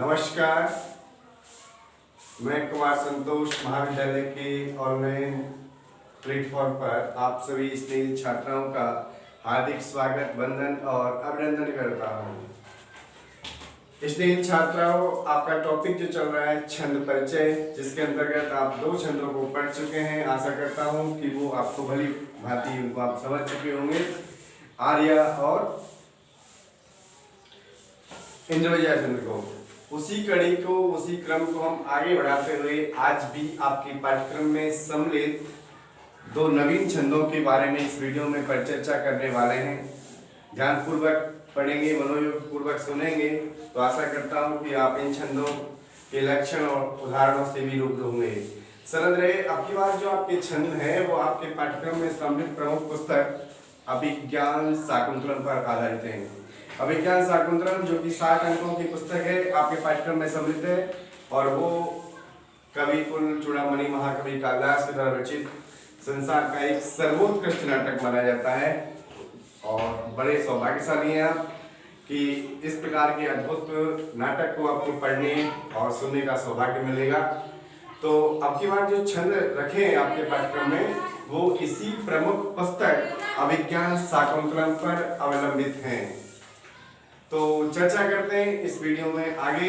नमस्कार, मैं कुमार संतोष महाविद्यालय के ऑनलाइन प्लेटफॉर्म पर आप सभी स्नेही छात्राओं का हार्दिक स्वागत, वंदन और अभिनंदन करता हूँ। स्नेही छात्राओं, आपका टॉपिक जो चल रहा है छंद परिचय, जिसके अंतर्गत आप 2 छंदों को पढ़ चुके हैं। आशा करता हूँ कि वो आपको भली भांति उनको आप समझ चुके होंगे, आर्या और इंद्रविजय चंद्र को। उसी कड़ी को, उसी क्रम को हम आगे बढ़ाते हुए आज भी आपके पाठ्यक्रम में सम्मिलित 2 नवीन छंदों के बारे में इस वीडियो में परिचर्चा करने वाले हैं। ध्यानपूर्वक पढ़ेंगे, मनोयोग पूर्वक सुनेंगे तो आशा करता हूं कि आप इन छंदों के लक्षण और उदाहरणों से भी रूबरू होंगे। समझ रहे, अब की बार जो आपके छंद है वो आपके पाठ्यक्रम में सम्मिलित प्रमुख पुस्तक अभिज्ञान शाकुंतलम पर आधारित है। अभिज्ञान शाकुंतलम जो कि 60 अंकों की पुस्तक है, आपके पाठ्यक्रम में सम्मिलित है और वो कवि कुल चूड़ामणि महाकवि कालिदास के द्वारा रचित संसार का एक सर्वोत्कृष्ट नाटक माना जाता है। और बड़े सौभाग्यशाली हैं आप कि इस प्रकार के अद्भुत नाटक को आपको पढ़ने और सुनने का सौभाग्य मिलेगा। तो अब की बार जो छंद रखे हैं आपके पाठ्यक्रम में वो इसी प्रमुख पुस्तक अभिज्ञान शाकुंतलम पर अवलंबित हैं। तो चर्चा करते हैं इस वीडियो में आगे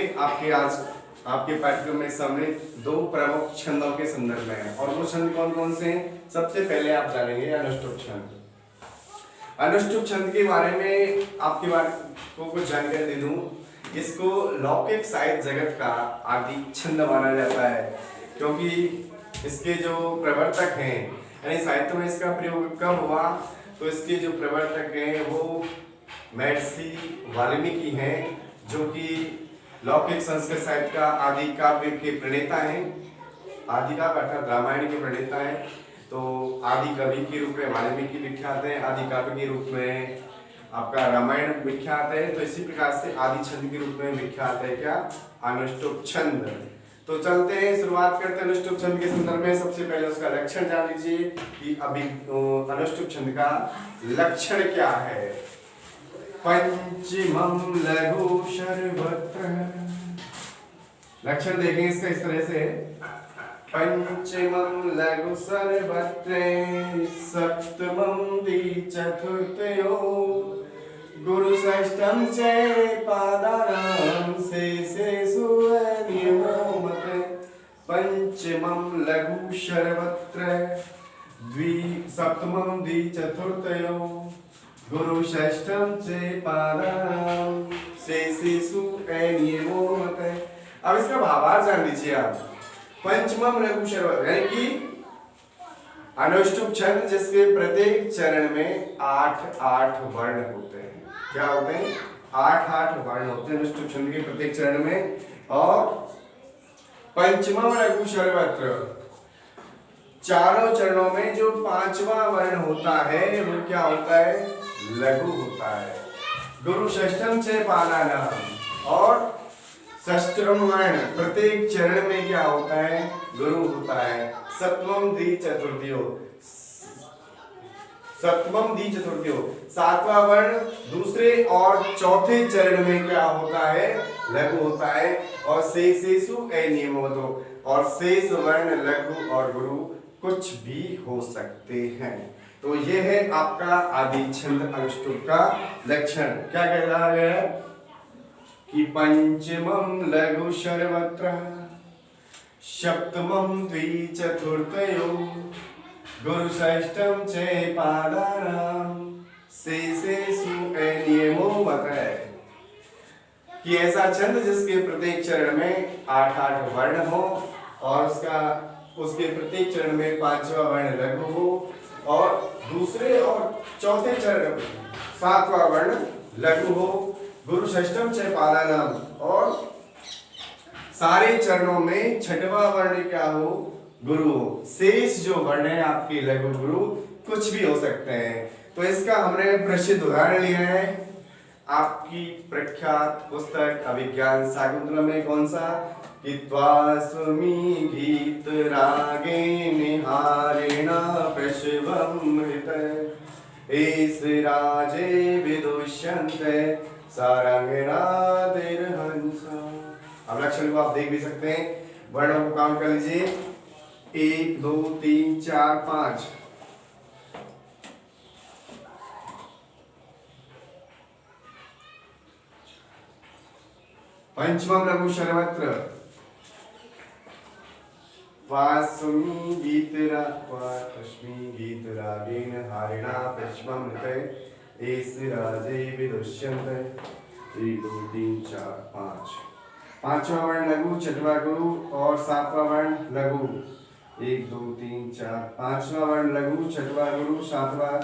आज आपके पाठ्यक्रम में सम्मिलित 2 प्रमुख छंदों के संदर्भ में। और वो छंद कौन कौन से हैं? सबसे पहले आप जानेंगे अनुष्टुप छंद। अनुष्टुप छंद के बारे में आपके को कुछ जानकारी दे दूं। इसको लौकिक साहित्य जगत का आदि छंद माना जाता है, क्योंकि इसके जो प्रवर्तक हैं, यानी साहित्य में इसका प्रयोग कब हुआ, तो इसके जो प्रवर्तक हैं वो महर्षि वाल्मीकि हैं, जो कि लौकिक संस्कृत साहित्य का आदि काव्य के प्रणेता हैं। आदि काव्य अर्थात रामायण के प्रणेता हैं। तो आदि कवि के रूप में वाल्मीकि विख्यात है, आदि काव्य के रूप में आपका रामायण विख्यात है। तो इसी प्रकार से आदि छंद के रूप में विख्यात है क्या? अनुष्टुप छंद। तो चलते हैं, शुरुआत करते हैं अनुष्टुप छंद के संदर्भ में। सबसे पहले उसका लक्षण जान लीजिए कि अभी अनुष्टुप छंद का लक्षण क्या है। पंचमं लघु शर्वत्र, लक्षण देखेंगे इसका इस तरह से। पंचमं लघु सर्वत्र, सप्तमं द्विचतुर्थयो, गुरु षष्ठं च पादानां, शेषेषु अनियमो मते। पंचमं लघु सर्वत्र, सप्तमं द्विचतुर्थयो, गुरु षष्ठं च पादानां, शेषेषु अनियमो मते। अब इसका भावार्थ जान लीजिए आप। पंचमम लघु सर्वत्र, यानी कि अनुष्टुप छंद जिसके प्रत्येक चरण में 8-8 वर्ण होते हैं। क्या होते हैं? 8-8 वर्ण होते हैं अनुष्टुप छंद के प्रत्येक चरण में। और पंचमम लघु सर्वत्र, चारों चरणों में जो 5वां वर्ण होता है वो क्या होता है? लघु होता है। गुरु षष्ठम च पादानां, और षष्ठम वर्ण प्रत्येक चरण में क्या होता है? गुरु होता है। सप्तमम द्विचतुर्थयो, सप्तमम द्विचतुर्थयो, 7वां वर्ण दूसरे और चौथे चरण में क्या होता है? लघु होता है। और शेषेषु अनियमो, और शेष वर्ण लघु और गुरु कुछ भी हो सकते हैं। तो ये है आपका आदि छंद अनुष्टुप का लक्षण। क्या कह रहा है कि पंचमं लघु सर्वत्र, सप्तमं द्विचतुर्थयो, गुरु षष्ठं च पादानां, शेषेषु अनियमो मते। कि ऐसा छंद जिसके प्रत्येक चरण में 8-8 वर्ण हो और उसके प्रत्येक चरण में 5वां वर्ण लघु हो, और दूसरे और चौथे चरण में 7वां वर्ण लघु हो, गुरु षष्ठम च पादानां, और सारे चरणों में 6वां वर्ण क्या हो? गुरु हो। शेष जो वर्ण है आपके लघु गुरु कुछ भी हो सकते हैं। तो इसका हमने प्रसिद्ध उदाहरण लिया है आपकी प्रख्यात पुस्तक अभिज्ञान शाकुंतलम में। कौन सा? कि त्वास्मि गीत रागे निहारेण प्रशवं हृत, एष राजे विदुष्यन्ते सारंगनादिर्हंस। लक्षण को आप देख भी सकते हैं। वर्णों को काउंट कर लीजिए, 1 2 3 4 5। पंचमम लघु सर्वत्र, वासमी गीतरा वास्मी गीतरागेन हारिणा पंचमम नृत्य एस राजे विदुष्यन्ते। 1 2 3 4 5। पांचवा वर्ण लघु, छठवा गुरु और सातवां वर्ण लघु। 1 2 3 4। पांचवा वर्ण लघु, छठवा गुरु, सातवां।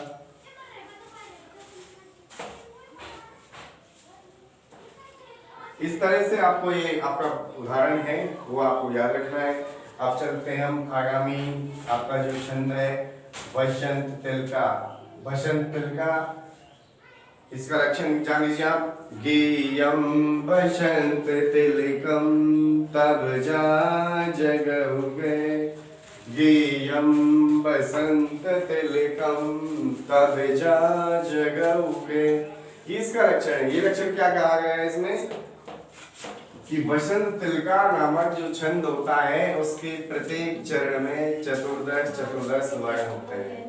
इस तरह से आपको ये आपका उदाहरण है वो आपको याद रखना है। अब चलते हैं हम आगामी आपका जो छंद है बसंत तिलका। बसंत तिलका, इसका लक्षण जान लीजिए आप। गेयम बसंत तिलकम तब जा जग उगे। गेयम बसंत तिलकम तब जा जग उगे। इसका लक्षण है। ये लक्षण क्या कहा गया है इसमें कि बसंत तिलका नामक जो छंद होता है उसके प्रत्येक चरण में चतुर्दश वर्ण होते हैं।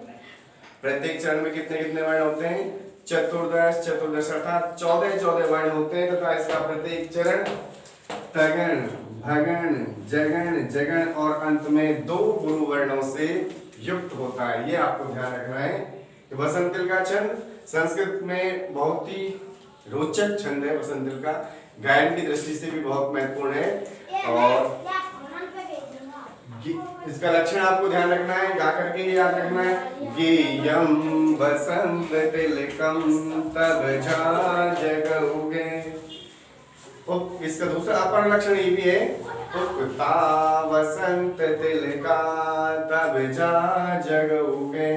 प्रत्येक चरण में कितने कितने वर्ण होते हैं? चतुर्दश अर्थात 14 वर्ण होते हैं तथा इसका प्रत्येक चरण तगण, भगण, जगण, जगण और अंत में 2 गुरु वर्णों से युक्त होता है। ये आपको ध्यान रखना है कि बसंत तिलका छंद संस्कृत में बहुत ही रोचक छंद है। बसंत तिलका गायन की दृष्टि से भी बहुत महत्वपूर्ण है और इसका लक्षण आपको ध्यान रखना है, गा करके ही याद रखना है। गेयम बसंत तिलकम तब जा जग उगे। इसका दूसरा अपर लक्षण ये भी है, उगता बसंत तिलका तब जा जग उगे।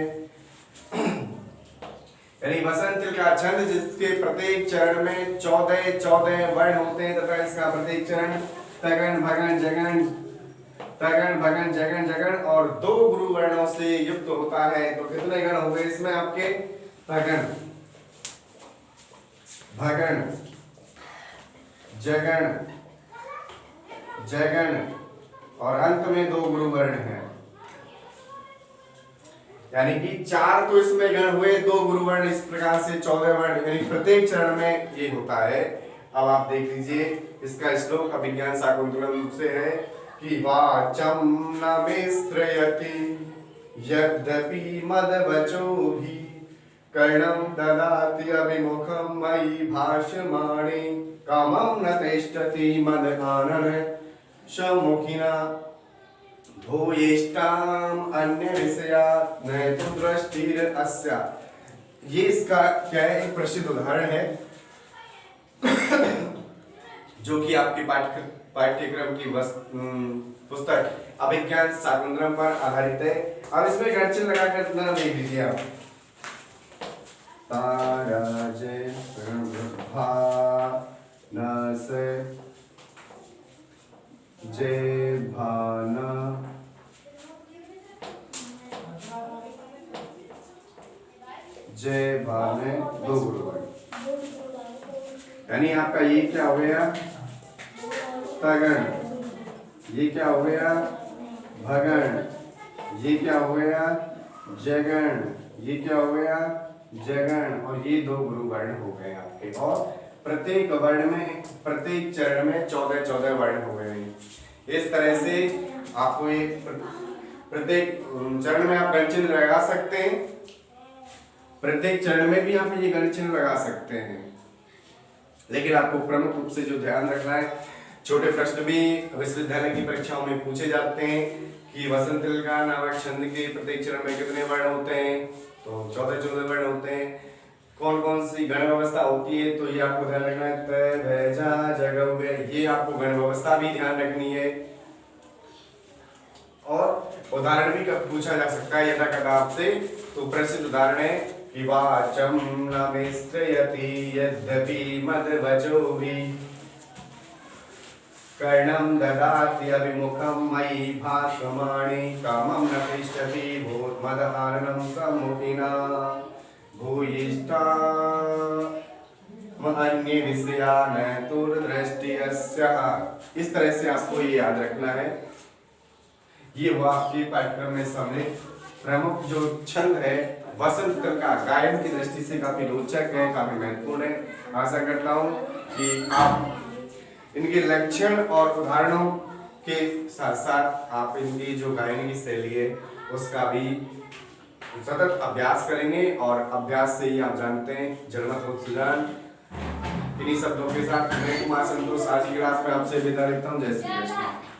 यानी बसंत तिलका छंद जिसके प्रत्येक चरण में 14 वर्ण होते हैं तथा इसका प्रत्येक चरण तगण, भगण, जगण, तगण, भगण, जगण, जगण और 2 गुरु वर्णों से युक्त होता है। तो कितने गण हो गए इसमें आपके? तगण, भगण, जगण, जगण और अंत में 2 गुरु वर्ण हैं। यानी कि 4 तो इसमें गण हुए, 2 गुरु वर्ण, इस प्रकार से 14 वर्ण यानी प्रत्येक चरण में ये होता है। अब आप देख लीजिए इसका श्लोक अभिज्ञान शाकुंतलम रूप से है कि वाचम न मिश्रयति यद्यपि मदवचोभिः कर्णं ददाति अभिमुखं मयि भाषमाणे कामं न तिष्ठति मदकानन सम्मुखिना भूयिष्ठाम अन्य विषयात् न तु दृष्टिर अस्या। ये इसका क्या है? एक प्रसिद्ध उदाहरण है जो कि आपके पाठ्यक्रम की पुस्तक अभिज्ञान शाकुंतलम पर आधारित है। अब इसमें गणचिन्ह लगाकर ना देख लीजिए आप। ताराजय प्रभा नस जय भाना जय भाने 2 गुरु वर्ण। यानी आपका ये क्या हो गया? तगण। ये क्या हो गया? भगण। ये क्या हो गया? जगण। ये क्या हो गया? जगण और ये 2 गुरु वर्ण हो गए आपके। और प्रत्येक वर्ण में प्रत्येक चरण में 14 वर्ण हो गए। इस तरह से आपको एक प्रत्येक चरण में आप गणचिन्ह लगा सकते हैं। प्रत्येक चरण में भी आप ये गणचिन्ह लगा सकते हैं, लेकिन आपको प्रमुख रूप से जो ध्यान रखना है, छोटे प्रश्न भी विश्वविद्यालय की परीक्षाओं में पूछे जाते हैं कि बसंत तिलका नामक छंद के प्रत्येक चरण में कितने वर्ण होते हैं? तो 14 वर्ण होते हैं। कौन कौन सी गण व्यवस्था होती है? तो ये आपको ध्यान रखना है। त भ जा जग उगे, ये आपको गण व्यवस्था भी ध्यान रखनी है। और उदाहरण भी पूछा जा सकता है यथा कदा आपसे। तो प्रसिद्ध उदाहरण है कि वाचम न मिश्रयति यद्यपि मदवचोभिः कर्णं ददाति अभिमुखं मयि भाषमाणे कामं न तिष्ठति भूतमदहारणं सम्मुखिना भूयिष्ठा अन्य विषयान दूरदृष्टियस्यः। इस तरह से आपको ये याद रखना है। ये हुआ आपके पाठ्यक्रम में सम्मिलित प्रमुख जो छंद है वसंत का गायन की दृष्टि से काफी रोचक है, काफी महत्वपूर्ण है। आशा करता हूँ कि आप इनके लक्षण और उदाहरणों के साथ साथ आप इनकी जो गायन की शैली है उसका भी सतत अभ्यास करेंगे और अभ्यास से ही आप जानते हैं जन्मत हो सुजान। इन्हीं शब्दों के साथ मैं कुमार संतोष आज की क्लास में आपसे विदा लेता हूँ। जय श्री कृष्ण।